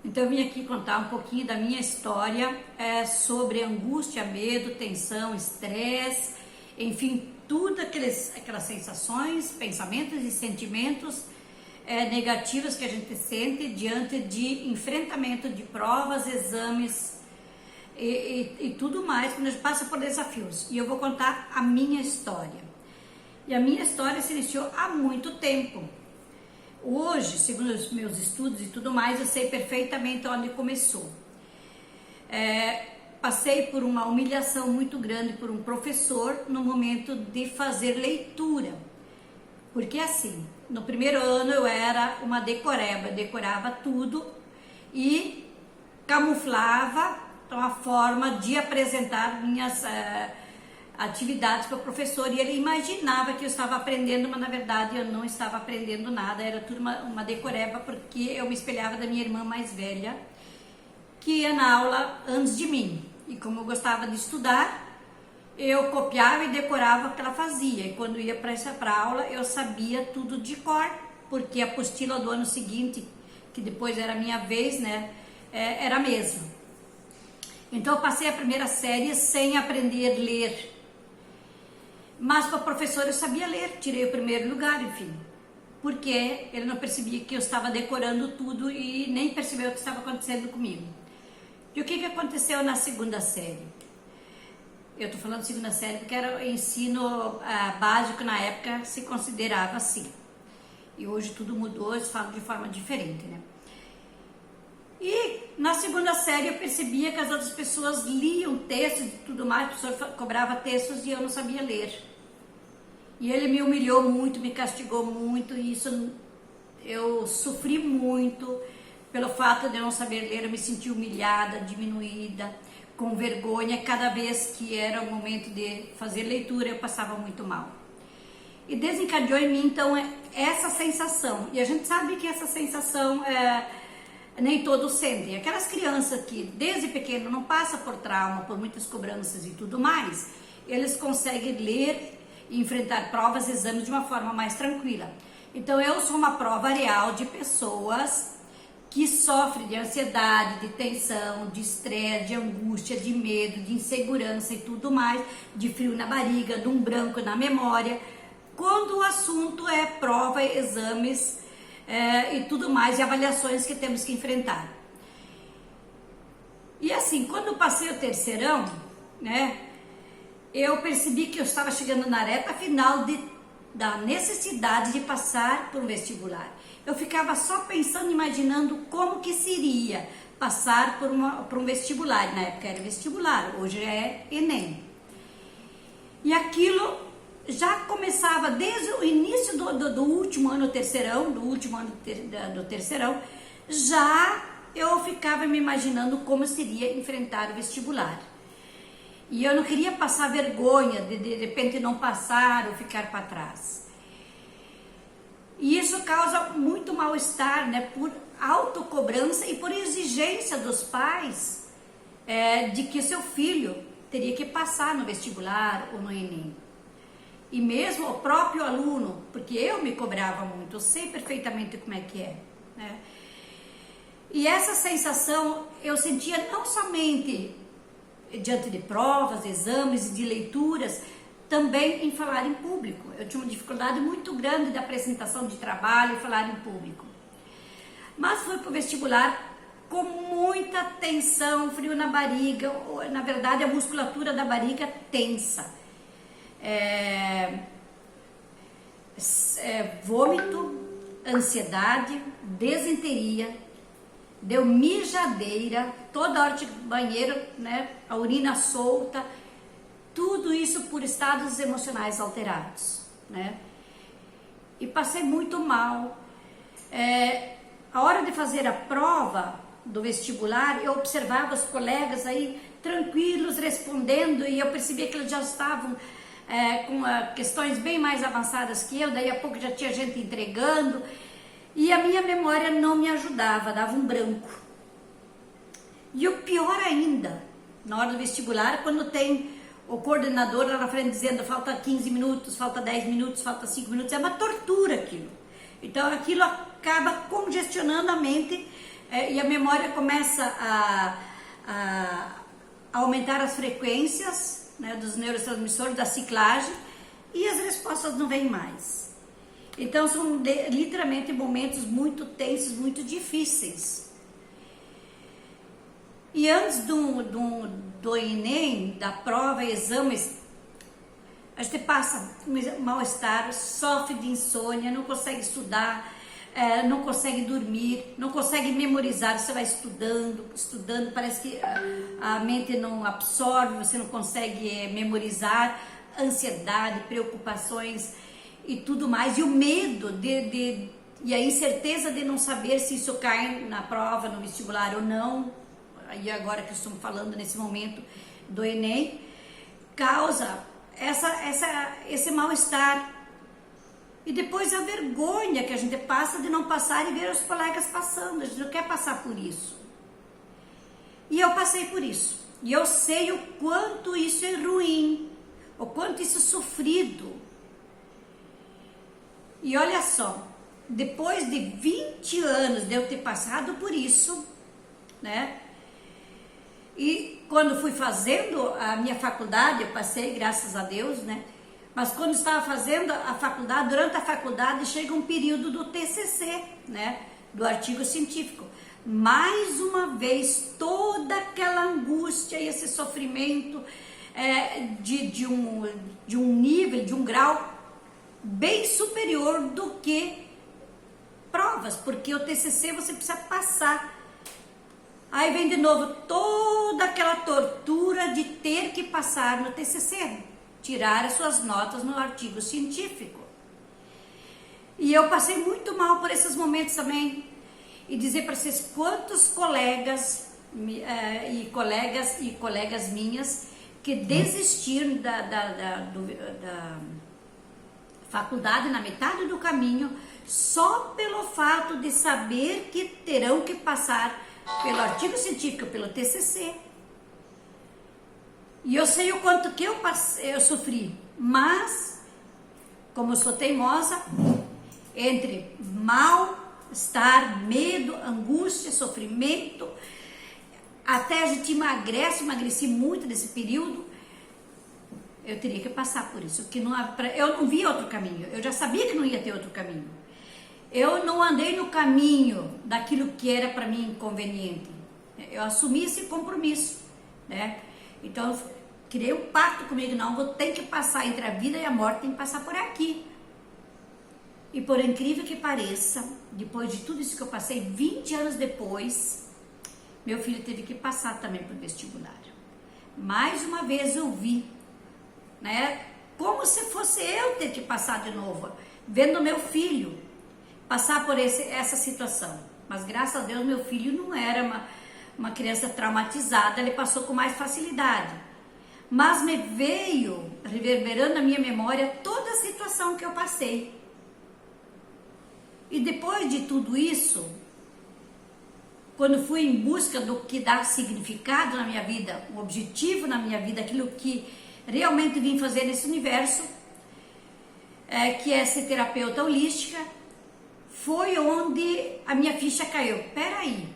Então eu vim aqui contar um pouquinho da minha história sobre angústia, medo, tensão, estresse, enfim, tudo aquelas sensações, pensamentos e sentimentos negativos que a gente sente diante de enfrentamento de provas, exames e tudo mais, quando a gente passa por desafios. E eu vou contar a minha história. E a minha história se iniciou há muito tempo. Hoje, segundo os meus estudos e tudo mais, eu sei perfeitamente onde começou. Passei por uma humilhação muito grande por um professor no momento de fazer leitura. Porque assim, no primeiro ano eu era uma decoreba, decorava tudo e camuflava a forma de apresentar minhas atividades para o professor, e ele imaginava que eu estava aprendendo, mas na verdade eu não estava aprendendo nada, era tudo uma decoreba, porque eu me espelhava da minha irmã mais velha, que ia na aula antes de mim, e como eu gostava de estudar, eu copiava e decorava o que ela fazia, e quando ia para a aula eu sabia tudo de cor, porque a apostila do ano seguinte, que depois era a minha vez, né, era a mesma. Então eu passei a primeira série sem aprender a ler, mas para o professor eu sabia ler, tirei o primeiro lugar, enfim, porque ele não percebia que eu estava decorando tudo e nem percebeu o que estava acontecendo comigo. E o que aconteceu na segunda série? Eu estou falando segunda série porque era o ensino básico, na época se considerava assim, e hoje tudo mudou, eles falam de forma diferente, né? E na segunda série eu percebia que as outras pessoas liam textos e tudo mais, o professor cobrava textos e eu não sabia ler. E ele me humilhou muito, me castigou muito, e isso eu sofri muito pelo fato de eu não saber ler. Eu me senti humilhada, diminuída, com vergonha. Cada vez que era o momento de fazer leitura eu passava muito mal. E desencadeou em mim então essa sensação, e a gente sabe que essa sensação nem todos sentem. Aquelas crianças que desde pequeno não passam por trauma, por muitas cobranças e tudo mais, eles conseguem ler e enfrentar provas e exames de uma forma mais tranquila. Então eu sou uma prova real de pessoas que sofrem de ansiedade, de tensão, de estresse, de angústia, de medo, de insegurança e tudo mais, de frio na barriga, de um branco na memória, quando o assunto é prova, exames e tudo mais, e avaliações que temos que enfrentar. E assim, quando eu passei o terceirão, né, eu percebi que eu estava chegando na reta final da necessidade de passar por um vestibular. Eu ficava só pensando, imaginando como que seria passar por um vestibular. Na época era vestibular, hoje é Enem. E aquilo já começava desde o início do último ano terceirão, do terceirão, já eu ficava me imaginando como seria enfrentar o vestibular. E eu não queria passar vergonha de repente não passar ou ficar para trás. E isso causa muito mal-estar, né, por autocobrança e por exigência dos pais de que seu filho teria que passar no vestibular ou no Enem. E mesmo o próprio aluno, porque eu me cobrava muito, eu sei perfeitamente como é que é, né? E essa sensação eu sentia não somente diante de provas, exames e de leituras, também em falar em público. Eu tinha uma dificuldade muito grande de apresentação de trabalho e falar em público. Mas fui para o vestibular com muita tensão, frio na barriga, na verdade a musculatura da barriga tensa. Vômito, ansiedade, desinteria, deu mijadeira, toda hora de banheiro, né, a urina solta, tudo isso por estados emocionais alterados, né? E passei muito mal. A hora de fazer a prova do vestibular, eu observava os colegas aí tranquilos respondendo, e eu percebia que eles já estavam com questões bem mais avançadas que eu. Daí a pouco já tinha gente entregando, e a minha memória não me ajudava, dava um branco. E o pior ainda, na hora do vestibular, quando tem o coordenador lá na frente dizendo falta 15 minutos, falta 10 minutos, falta 5 minutos, é uma tortura aquilo. Então aquilo acaba congestionando a mente e a memória começa a aumentar as frequências, né, dos neurotransmissores, da ciclagem, e as respostas não vêm mais. Então são literalmente momentos muito tensos, muito difíceis. E antes do Enem, da prova, exames, a gente passa mal-estar, sofre de insônia, não consegue estudar, não consegue dormir, não consegue memorizar. Você vai estudando, parece que a mente não absorve, você não consegue memorizar, ansiedade, preocupações e tudo mais, e o medo e a incerteza de não saber se isso cai na prova, no vestibular ou não. E agora que estamos falando nesse momento do Enem, causa esse mal-estar. E depois a vergonha que a gente passa de não passar e ver os colegas passando. A gente não quer passar por isso. E eu passei por isso. E eu sei o quanto isso é ruim, o quanto isso é sofrido. E olha só, depois de 20 anos de eu ter passado por isso, né? E quando fui fazendo a minha faculdade, eu passei, graças a Deus, né? Mas quando estava fazendo a faculdade, durante a faculdade, chega um período do TCC, né? Do artigo científico. Mais uma vez, toda aquela angústia e esse sofrimento de um nível, de um grau bem superior do que provas, porque o TCC você precisa passar. Aí vem de novo toda aquela tortura de ter que passar no TCC, tirar as suas notas no artigo científico. E eu passei muito mal por esses momentos também. E dizer para vocês quantos colegas e colegas minhas que desistiram da faculdade na metade do caminho só pelo fato de saber que terão que passar pelo artigo científico, pelo TCC. E eu sei o quanto que eu sofri, mas como eu sou teimosa, entre mal-estar, medo, angústia, sofrimento, até a gente emagreci muito nesse período, eu teria que passar por isso, que eu não via outro caminho, eu já sabia que não ia ter outro caminho. Eu não andei no caminho daquilo que era para mim inconveniente. Eu assumi esse compromisso, né? Então, eu criei um pacto comigo, não, vou ter que passar entre a vida e a morte, tem que passar por aqui. E por incrível que pareça, depois de tudo isso que eu passei, 20 anos depois, meu filho teve que passar também por vestibular. Mais uma vez eu vi, né? Como se fosse eu ter que passar de novo, vendo meu filho passar por essa situação. Mas graças a Deus meu filho não era uma criança traumatizada, ele passou com mais facilidade. Mas me veio reverberando na minha memória toda a situação que eu passei. E depois de tudo isso, quando fui em busca do que dá significado na minha vida, o objetivo na minha vida, aquilo que realmente vim fazer nesse universo, que é ser terapeuta holística, foi onde a minha ficha caiu. Peraí,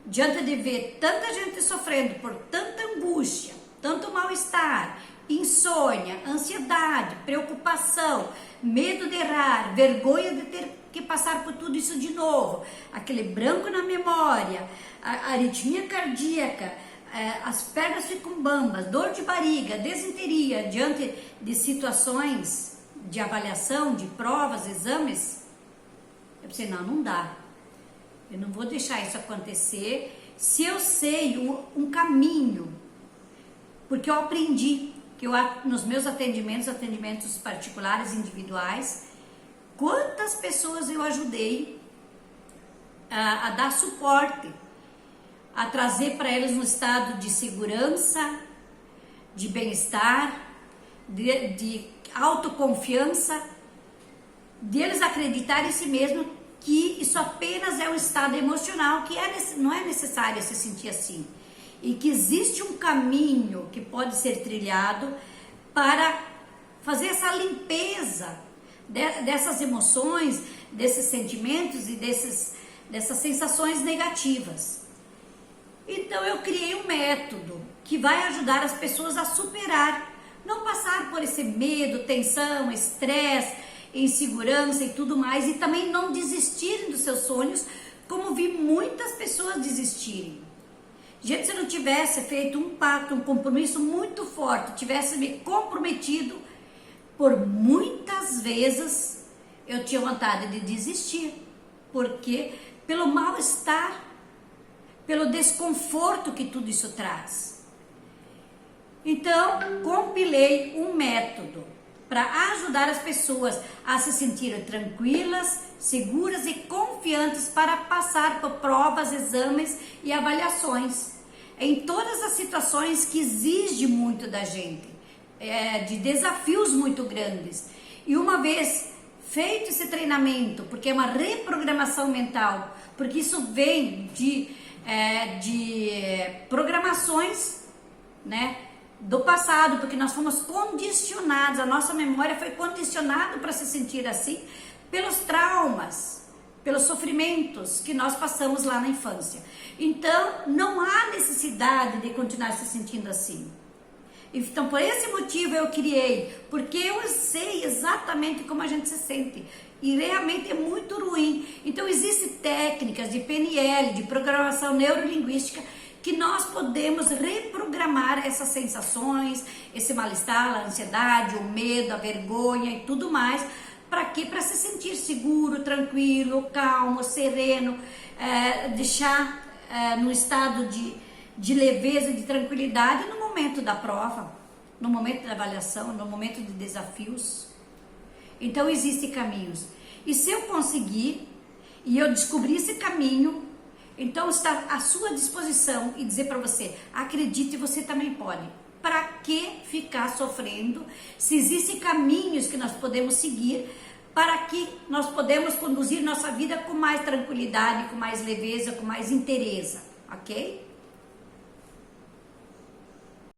diante de ver tanta gente sofrendo por tanta angústia, tanto mal-estar, insônia, ansiedade, preocupação, medo de errar, vergonha de ter que passar por tudo isso de novo, aquele branco na memória, a aritmia cardíaca, as pernas ficam bambas, dor de barriga, desinteria, diante de situações de avaliação, de provas, exames. Eu pensei, não dá, eu não vou deixar isso acontecer se eu sei um caminho, porque eu aprendi que nos meus atendimentos particulares, individuais, quantas pessoas eu ajudei a dar suporte, a trazer para eles um estado de segurança, de bem-estar, de autoconfiança, deles acreditarem em si mesmo que isso apenas é um estado emocional, que não é necessário se sentir assim. E que existe um caminho que pode ser trilhado para fazer essa limpeza dessas emoções, desses sentimentos e dessas sensações negativas. Então eu criei um método que vai ajudar as pessoas a superar, não passar por esse medo, tensão, estresse, insegurança e tudo mais, e também não desistirem dos seus sonhos, como vi muitas pessoas desistirem. Gente, se eu não tivesse feito um pacto, um compromisso muito forte, tivesse me comprometido, por muitas vezes eu tinha vontade de desistir, porque pelo mal-estar, pelo desconforto que tudo isso traz. Então, compilei um método para ajudar as pessoas a se sentirem tranquilas, seguras e confiantes para passar por provas, exames e avaliações em todas as situações que exigem muito da gente, de desafios muito grandes. E uma vez feito esse treinamento, porque é uma reprogramação mental, porque isso vem de programações, né, do passado, porque nós fomos condicionados, a nossa memória foi condicionada para se sentir assim, pelos traumas, pelos sofrimentos que nós passamos lá na infância. Então, não há necessidade de continuar se sentindo assim. Então, por esse motivo eu criei, porque eu sei exatamente como a gente se sente, e realmente é muito ruim. Então, existem técnicas de PNL, de programação neurolinguística, que nós podemos reprogramar essas sensações, esse mal-estar, a ansiedade, o medo, a vergonha e tudo mais. Para quê? Para se sentir seguro, tranquilo, calmo, sereno, deixar no estado de leveza e de tranquilidade no momento da prova, no momento da avaliação, no momento de desafios. Então, existem caminhos. E se eu conseguir, e eu descobrir esse caminho, então está à sua disposição e dizer para você, acredite, você também pode. Para que ficar sofrendo se existem caminhos que nós podemos seguir para que nós podemos conduzir nossa vida com mais tranquilidade, com mais leveza, com mais interesse, ok?